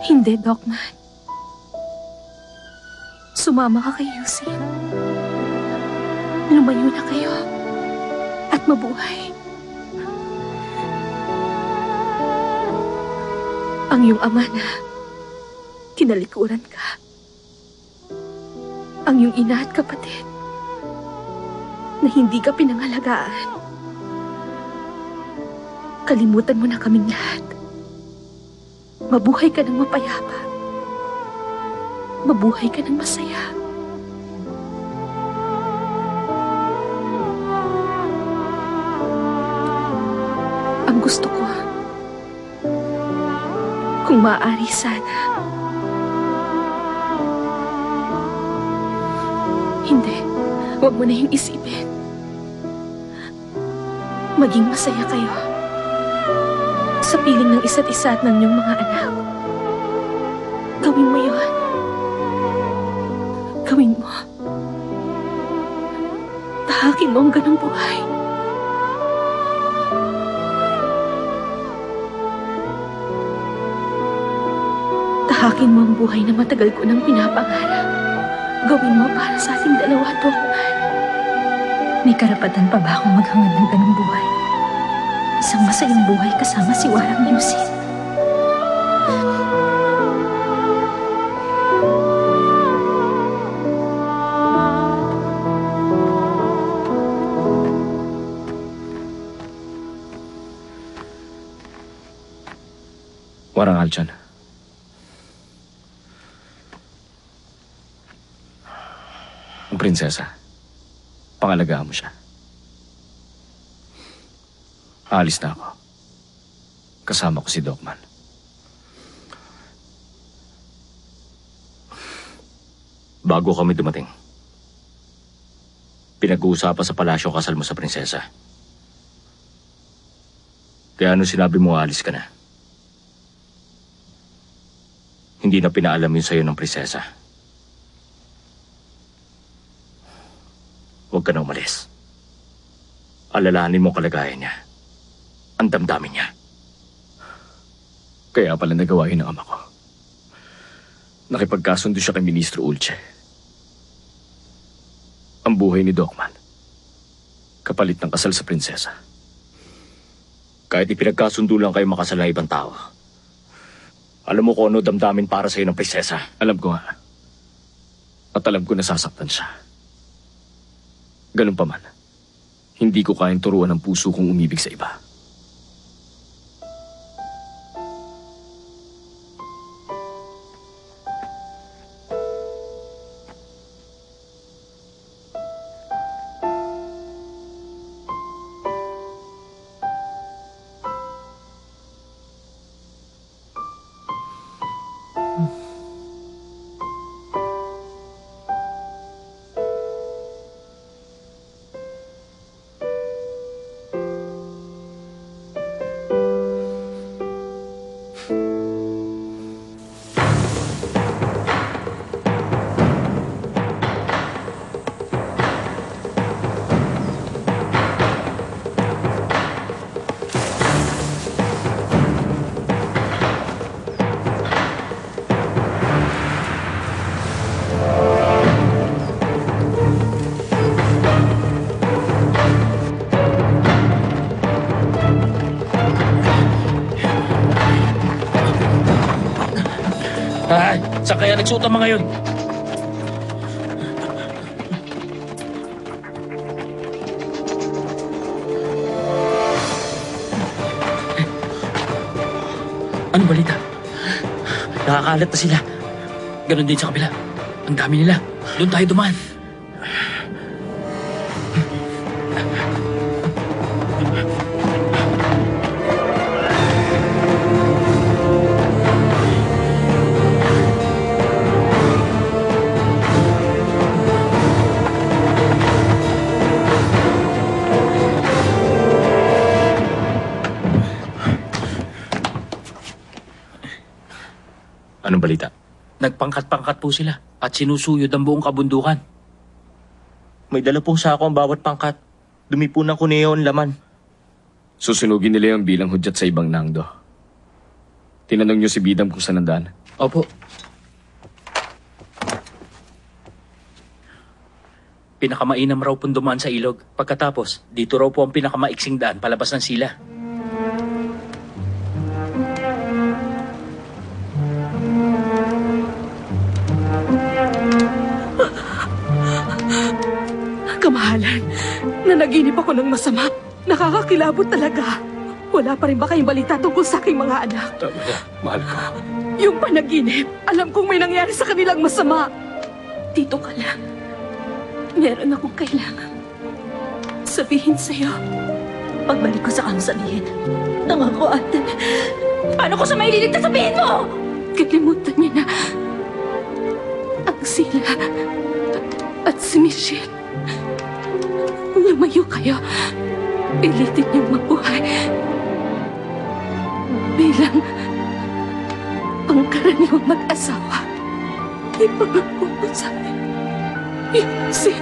Hindi, Dokman. Sumama ka kay Yusin. Lumayo na kayo at mabuhay. Ang iyong ama na kinalikuran ka. Ang iyong ina at kapatid na hindi ka pinangalagaan. Kalimutan mo na kaming lahat. Mabuhay ka ng mapayapa. Mabuhay ka ng masaya. Ang gusto ko, kung maaari sana, hindi, huwag mo na yung isipin. Maging masaya kayo sa piling ng isa't isa at ng iyong mga anak. Gawin mo yun. Gawin mo. Tahakin mo ang ganong buhay. Tahakin mo ang buhay na matagal ko nang pinapangarap. Gawin mo para sa ating dalawa, Dokman. May karapatan pa ba akong maghangad ng ganong buhay? Isang masayang buhay kasama si Warang Yusin. Warang Aljan. Ang prinsesa, pangalagaan mo siya. Aalis na ako. Kasama ko si Dokman. Bago kami dumating, pinag-uusapan sa palasyo kasal mo sa prinsesa. Kaya ano sinabi mo aalis ka na? Hindi na pinaalam yun sa'yo ng prinsesa. Huwag ka na umalis. Alalahanin mo kalagayan niya. Ang damdamin niya. Kaya pala nagawa yun ng ama ko. Nakipagkasundo siya kay Ministro Ulche. Ang buhay ni Dokman, kapalit ng kasal sa prinsesa. Kahit ipinagkasundo lang kayo makasal ng ibang tao, alam mo kung ano damdamin para sa'yo ng prinsesa. Alam ko nga. At alam ko nasasaktan siya. Ganun pa man, hindi ko kayang turuan ng puso kong umibig sa iba. Ay, saan kaya nagsuot ang mga yun? Anong balita? Nakakalat na sila. Ganon din sa kabila. Ang dami nila. Doon tayo dumaan. Anong balita? Nagpangkat-pangkat po sila at sinusuyod ang buong kabundukan. May dala pong sako ang bawat pangkat. Dumi po ng kuneo ang laman. Susunugin nila yung bilang hudyat sa ibang nangdo. Tinanong niyo si Bidam kung saan nandaan. Opo. Pinakamainam raw pong dumaan sa ilog. Pagkatapos, dito raw po ang pinakamaiksing daan palabas ng sila. Kamahalan, nanaginip ako ng masama. Nakakakilabot talaga. Wala pa rin ba kayong balita tungkol sa aking mga anak? Wala, mahal ko. Yung panaginip, alam kong may nangyari sa kanilang masama. Dito ka lang. Meron akong kailangan sabihin sa'yo. Pagbalik ko sa sabihin. Nangako, ate. Paano ko sa maililig na sabihin mo? Kalimutan niyo na ang sila at si Michelle. Lumayo kayo. Pilitin niyong mabuhay bilang pangkaraniwang mag-asawa. Ipangako mo sa akin, Yussi.